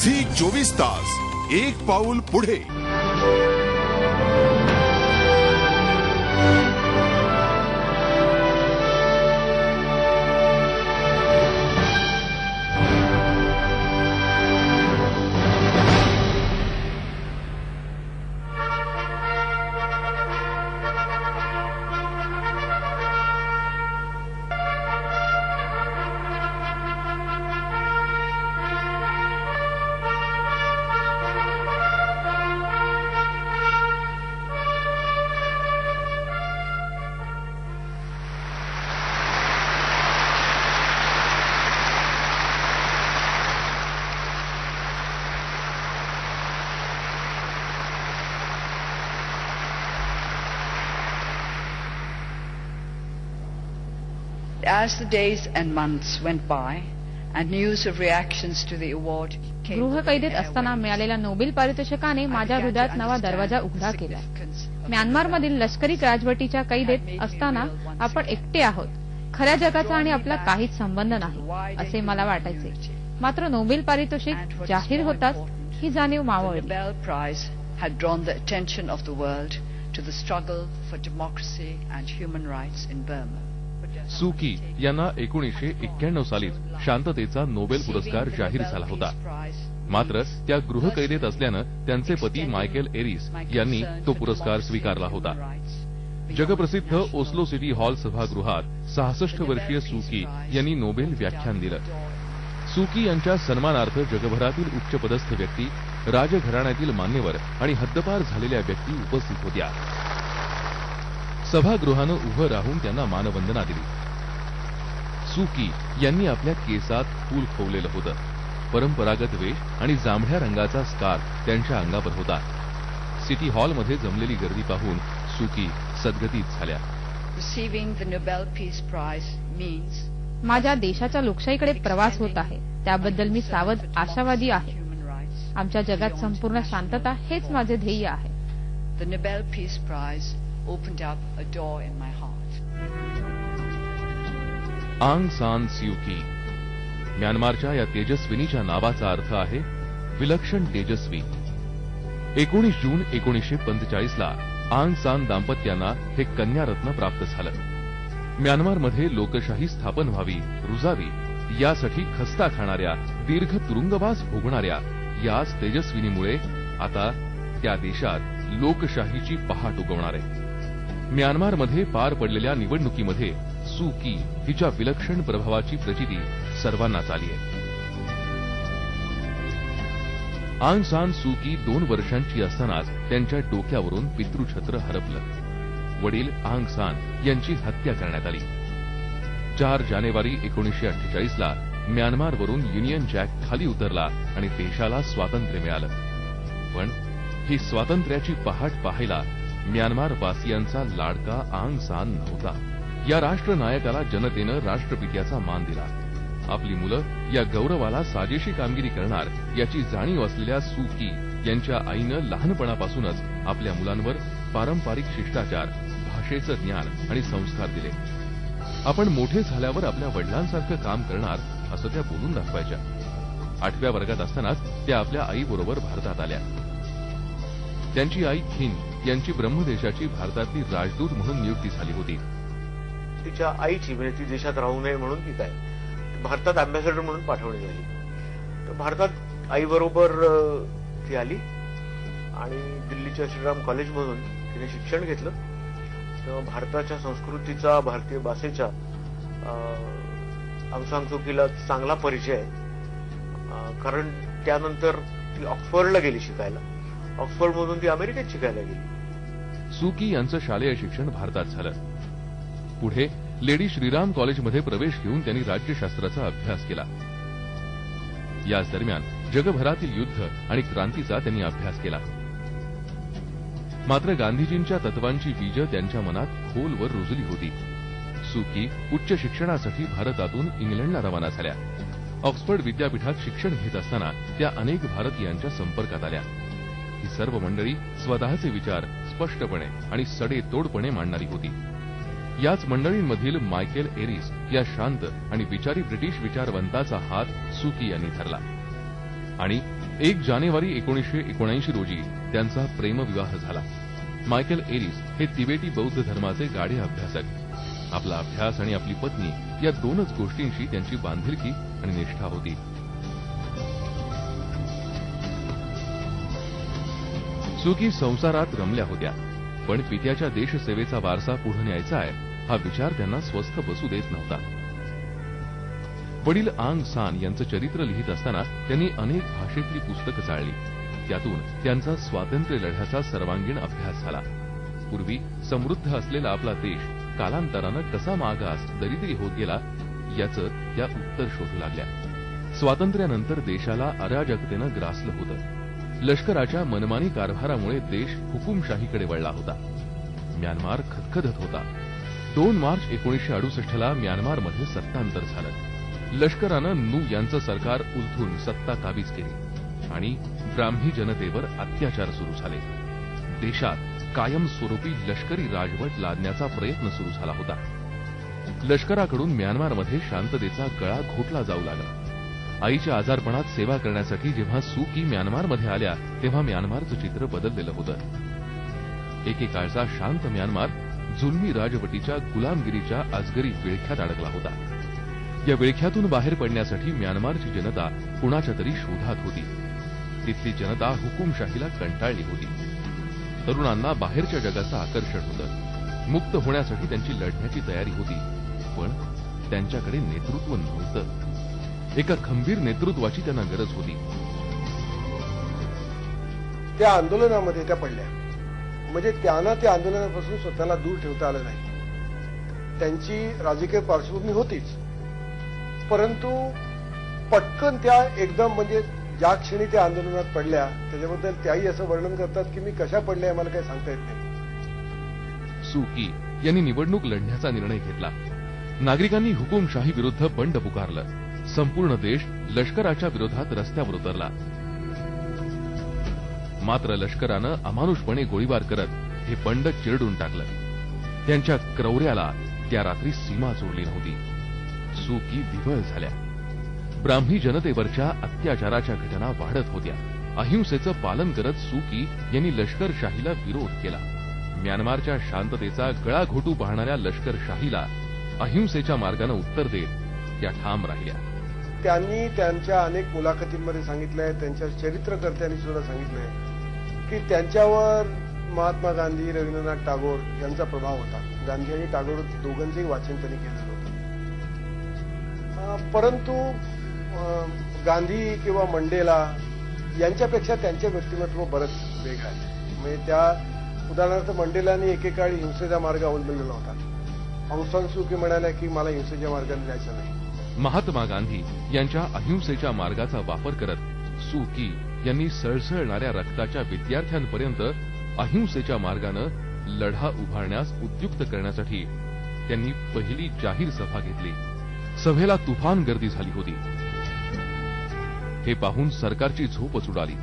Zee 24 तास, एक पाऊल पुढे. As the days and months went by and news of reactions to the award came, गृहकैदेत असताना मिळालेल्या नोबेल पारितोषिकाने माझ्या हृदयात नवा दरवाजा उघडा केला. म्यानमारमधील लष्करी राजवटीच्या कैदेत असताना आपण एकटे आहोत, खऱ्या जगाचा आणि आपला काहीच संबंध नाही असे मला वाटायचे. मात्र नोबेल पारितोषिक जाहीर होताच ही जाणीव मावळली. The Nobel Prize had drawn the attention of the world to the struggle for democracy and human rights in Burma. सू की यांना 1991 सालीच शांततेचा नोबेल पुरस्कार जाहीर झाला होता. मात्र त्या गृहकैदेत असल्यानं त्यांचे पती मायकेल एरिस यांनी तो पुरस्कार स्वीकारला होता. जगप्रसिद्ध ओस्लो सिटी हॉल सभागृहात 66 वर्षीय सू की यांनी नोबेल व्याख्यान दिलं. सू की यांच्या सन्मानार्थ जगभरातील उच्चपदस्थ व्यक्ती, राजघराण्यातील मान्यवर आणि हद्दपार झालेल्या व्यक्ती उपस्थित होत्या. सभागृहानं उभं राहून त्यांना मानवंदना दिली. सू की यांनी आपल्या केसात फूल खोवलेलं होतं. परंपरागत वेश आणि जांभळ्या रंगाचा स्कार्फ त्यांच्या अंगावर होता. सिटी हॉलमध्ये जमलेली गर्दी पाहून सू की सद्गतीत झाल्या. Receiving the Nobel Peace Prize means माझ्या देशाच्या लोकशाहीकडे प्रवास होत आहे, त्याबद्दल मी सावध आशावादी आहे. आमच्या जगात संपूर्ण शांतता हेच माझे ध्येय आहे. The Nobel Peace Prize opened up a door in my heart. आंग सान स्यू की. म्यानमारच्या या तेजस्विनीच्या नावाचा अर्थ आहे विलक्षण तेजस्वी. 19 जून 1945 ला आंग सान दाम्पत्यांना हे कन्यारत्न प्राप्त झालं. म्यानमारमध्ये लोकशाही स्थापन व्हावी, रुजावी यासाठी खस्ता खाणाऱ्या, दीर्घ तुरुंगवास भोगणाऱ्या याच तेजस्विनीमुळे आता त्या देशात लोकशाहीची पहाट उगवणार आहे. म्यानमारमध्ये पार पडलेल्या निवडणुकीमध्ये सू की हिच्या विलक्षण प्रभावाची प्रचिती सर्वांनाच आली आहे. आंग सान सू की 2 वर्षांची असतानाच त्यांच्या डोक्यावरून पितृछत्र हरपलं. वडील आंग सान यांची हत्या करण्यात आली. 4 जानेवारी 1948 ला म्यानमारवरून युनियन जॅक खाली उतरला आणि देशाला स्वातंत्र्य मिळालं. पण ही स्वातंत्र्याची पहाट पाहायला म्यानमार वासियांचा लाडका आंग सान नव्हता. या राष्ट्रनायकाला जनतेनं राष्ट्रपित्याचा मान दिला. आपली मुलं या गौरवाला साजेशी कामगिरी करणार याची जाणीव असलेल्या सू की यांच्या आईनं लहानपणापासूनच आपल्या मुलांवर पारंपरिक शिष्टाचार, भाषेचं ज्ञान आणि संस्कार दिले. आपण मोठे झाल्यावर आपल्या वडिलांसारखं काम करणार असं त्या बोलून दाखवायच्या. 8व्या वर्गात असतानाच त्या आपल्या आईबरोबर भारतात आल्या. त्यांची आई खिन यांची ब्रह्मदेशाची भारतातली राजदूत म्हणून नियुक्ती झाली होती. तिच्या आईची म्हणजे ती देशात राहू नये म्हणून ती काय भारतात अँबॅसेडर म्हणून पाठवण्यात आली. तर भारतात आईबरोबर ती आली आणि दिल्लीच्या श्रीराम कॉलेजमधून तिने शिक्षण घेतलं. तेव्हा भारताच्या संस्कृतीचा, भारतीय भाषेचा आंग सान सू कीला चांगला परिचय आहे. कारण त्यानंतर ती ऑक्सफर्डला गेली शिकायला. ऑक्सफर्डमधून ती अमेरिकेत शिकायला गेली. सू की यांचं शालेय शिक्षण भारतात झालं. पुढे लेडी श्रीराम कॉलेजमध्ये प्रवेश घेऊन त्यांनी राज्यशास्त्राचा अभ्यास केला. याच दरम्यान जगभरातील युद्ध आणि क्रांतीचा त्यांनी अभ्यास केला. मात्र गांधीजींच्या तत्वांची बीज त्यांच्या मनात खोलवर रुजली होती. सू की उच्च शिक्षणासाठी भारतातून इंग्लंडला रवाना झाल्या. ऑक्सफर्ड विद्यापीठात शिक्षण घेत असताना त्या अनेक भारतीयांच्या संपर्कात आल्या. ही सर्व मंडळी स्वतःचे विचार स्पष्टपणे आणि सडेतोडपणे मांडणारी होती. याच मंडळींमधील मायकेल एरिस या शांत आणि विचारी ब्रिटिश विचारवंताचा हात सू की यांनी धरला आणि 1 जानेवारी 1979 रोजी त्यांचा प्रेमविवाह झाला. मायकेल एरिस हे तिबेटी बौद्ध धर्माचे गाढे अभ्यासक. आपला अभ्यास आणि आपली पत्नी या दोनच गोष्टींशी त्यांची बांधिलकी आणि निष्ठा होती. सू की संसारात रमल्या होत्या, पण पित्याच्या देशसेवेचा वारसा पुढे न्यायचा आहे हा विचार त्यांना स्वस्थ बसू देत नव्हता. वडील आंग सान यांचं चरित्र लिहित असताना त्यांनी अनेक भाषेतली पुस्तकं चाळली. त्यातून त्यांचा स्वातंत्र्य लढ्याचा सर्वांगीण अभ्यास झाला. पूर्वी समृद्ध असलेला आपला देश कालांतरानं कसा मागास दरिद्री होत गेला याचं त्या उत्तर शोधू लागल्या. स्वातंत्र्यानंतर देशाला अराजकतेनं ग्रासलं होतं. लष्कराच्या मनमानी कारभारामुळे देश हुकुमशाहीकडे वळला होता. म्यानमार खदखदत होता. 2 मार्च 1968ला म्यानमारमध्ये सत्तांतर झालं. लष्करानं नू यांचं सरकार उलथून सत्ता काबीज केली आणि ब्राह्मी जनतेवर अत्याचार सुरू झाले. देशात कायमस्वरूपी लष्करी राजवट लादण्याचा प्रयत्न सुरू झाला होता. लष्कराकडून म्यानमारमध्ये शांततेचा गळा घोटला जाऊ लागला. आईच्या आजारपणात सेवा करण्यासाठी जेव्हा सू की म्यानमारमध्ये आल्या तेव्हा म्यानमारचं चित्र बदललेलं होतं. एकेकाळचा शांत म्यानमार जुलमी राजवटीच्या गुलामगिरीच्या अजगरी विळख्यात अडकला होता. या विळख्यातून बाहेर पडण्यासाठी म्यानमारची जनता कुणाच्या तरी शोधात होती. तिथली जनता हुकुमशाहीला कंटाळली होती. तरुणांना बाहेरच्या जगाचं आकर्षण होतं. मुक्त होण्यासाठी त्यांची लढण्याची तयारी होती, पण त्यांच्याकडे नेतृत्व नव्हतं. एका खंबीर नेतृत्वाची त्यांना गरज होती. त्या आंदोलनामध्ये त्या पडल्या, म्हणजे त्यांना त्या आंदोलनापासून स्वतःला दूर ठेवता आलं नाही. त्यांची राजकीय पार्श्वभूमी होतीच, परंतु पटकन त्या एकदम म्हणजे ज्या क्षणी त्या आंदोलनात पडल्या त्याच्याबद्दल त्याही असं वर्णन करतात की मी कशा पडल्या मला काही सांगता येत नाही. सू की यांनी निवडणूक लढण्याचा निर्णय घेतला. नागरिकांनी हुकुमशाही विरुद्ध बंड पुकारलं. संपूर्ण देश लष्कराच्या विरोधात रस्त्यावर उतरला. मात्र लष्करानं अमानुषपणे गोळीबार करत हे बंड चिरडून टाकलं. त्यांच्या क्रौर्याला त्या रात्री सीमा सोडली नव्हती. सू की विव्हळ झाल्या. ब्राह्मी जनतेवरच्या अत्याचाराच्या घटना वाढत होत्या. अहिंसेचं पालन करत सू की यांनी लष्करशाहीला विरोध केला. म्यानमारच्या शांततेचा गळा घोटू पाहणाऱ्या लष्करशाहीला अहिंसेच्या मार्गानं उत्तर देत त्या ठाम राहिल्या. त्यांनी त्यांच्या अनेक मुलाखतींमध्ये सांगितलंय, त्यांच्या चरित्रकर्त्यांनी सुद्धा सांगितलंय की त्यांच्यावर महात्मा गांधी, रवींद्रनाथ टागोर यांचा प्रभाव होता. गांधी आणि टागोर दोघांचंही वाचन त्यांनी केलेलं होतं. परंतु गांधी किंवा मंडेला यांच्यापेक्षा त्यांचे व्यक्तिमत्व बरंच वेगळं आहे. म्हणजे त्या उदाहरणार्थ मंडेलांनी एकेकाळी हिंसेचा मार्ग अवलंबलेला होता. आंग सान सू की म्हणाल्या की मला हिंसेच्या मार्गाने जायचं नाही. महात्मा गांधी यांच्या अहिंसेच्या मार्गाचा वापर करत सू की यांनी सळसळणाऱ्या रक्ताच्या विद्यार्थ्यांपर्यंत अहिंसेच्या मार्गानं लढा उभारण्यास उद्युक्त करण्यासाठी त्यांनी पहिली जाहीर सभा घेतली. सभेला तुफान गर्दी झाली होती. हे पाहून सरकारची झोपच उडाली.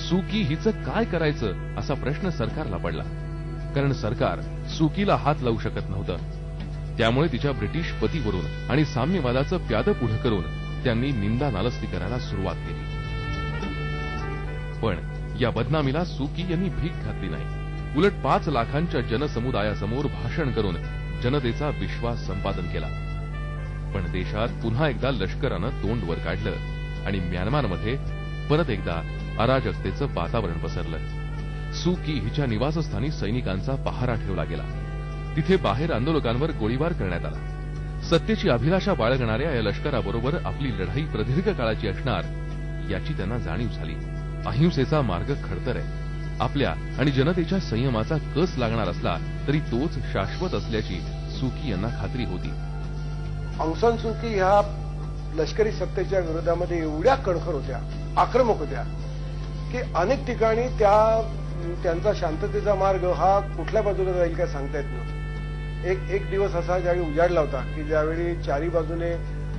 सू की हिचं काय करायचं असा प्रश्न सरकारला पडला, कारण सरकार सू कीला हात लावू शकत नव्हतं. त्यामुळे तिच्या ब्रिटिश पतीवरून आणि साम्यवादाचं प्यादं पुढं करून त्यांनी निंदा नालस्ती करायला सुरुवात केली. पण या बदनामीला सू की यांनी भीक घातली नाही. उलट 5 लाखांच्या जनसमुदायासमोर भाषण करून जनतेचा विश्वास संपादन केला. पण देशात पुन्हा एकदा लष्करानं तोंड वर काढलं आणि म्यानमारमध्ये परत एकदा अराजकतेचं वातावरण पसरलं. सू की हिच्या निवासस्थानी सैनिकांचा पहारा ठेवला गेला. तिथे बाहेर आंदोलकांवर गोळीबार करण्यात आला. सत्तेची अभिलाषा बाळगणाऱ्या या लष्कराबरोबर आपली लढाई प्रदीर्घ काळाची असणार याची त्यांना जाणीव झाली. अहिंसेचा मार्ग खडतर आहे. आपल्या आणि जनतेच्या संयमाचा कस लागणार असला तरी तोच शाश्वत असल्याची सू की यांना खात्री होती. आंग सान सू की ह्या लष्करी सत्तेच्या विरोधामध्ये एवढ्या कणखर होत्या, आक्रमक होत्या की अनेक ठिकाणी त्यांचा शांततेचा मार्ग हा कुठल्या बाजूला जाईल काय सांगता येत नव्हतं. एक दिवस असा ज्यावेळी उजाडला होता की ज्यावेळी चारी बाजूने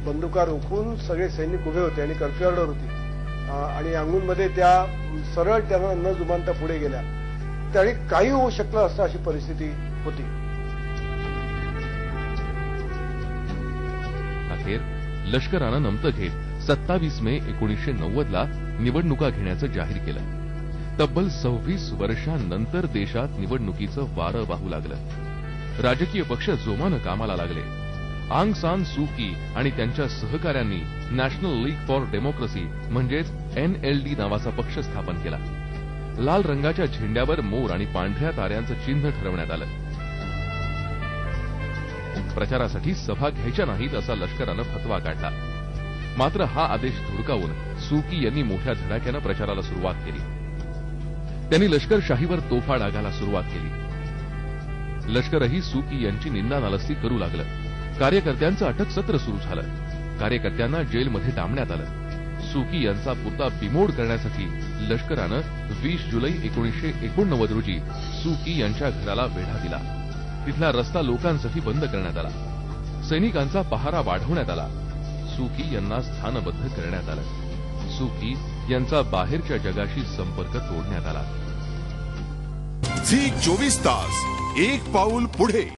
बंदुका रोखून सगळे सैनिक उभे होते आणि कर्फ्यू ऑर्डर होती आणि अंगूनमध्ये त्या सरळ त्यांना न जुमानता पुढे गेल्या. त्यावेळी काही होऊ शकलं असतं अशी परिस्थिती होती. बाहेर लष्करानं नमतं घेत 27 मे 1990ला निवडणुका घेण्याचं जाहीर केलं. तब्बल 26 वर्षांनंतर देशात निवडणुकीचं वारं वाहू लागलं. राजकीय पक्ष जोमानं कामाला लागले. आंग सान सू की आणि त्यांच्या सहकाऱ्यांनी नॅशनल लीग फॉर डेमोक्रेसी म्हणजेच NLD नावाचा पक्ष स्थापन केला. लाल रंगाच्या झेंड्यावर मोर आणि पांढऱ्या ताऱ्यांचं चिन्ह ठरवण्यात आलं. प्रचारासाठी सभा घ्यायच्या नाहीत असा लष्करानं फतवा काढला. मात्र हा आदेश धुडकावून सू की यांनी मोठ्या धडाक्यानं प्रचाराला सुरुवात केली. त्यांनी लष्करशाहीवर तोफा डागायला सुरुवात केली. लष्करही सू की यांची निंदानालस्ती करू लागलं. कार्यकर्त्यांचं अटक सत्र सुरू झालं. कार्यकर्त्यांना जेलमध्ये डांबण्यात आलं. सू की यांचा पुतळा बिमोड करण्यासाठी लष्करानं 20 जुलै 1989 रोजी सू की यांच्या घराला वेढा दिला. तिथला रस्ता लोकांसाठी बंद करण्यात आला. सैनिकांचा पहारा वाढवण्यात आला. सू की यांना स्थानबद्ध करण्यात आलं. सू की यांचा बाहेरच्या जगाशी संपर्क तोडण्यात आला. झी 24 तास एक पाऊल पुढे.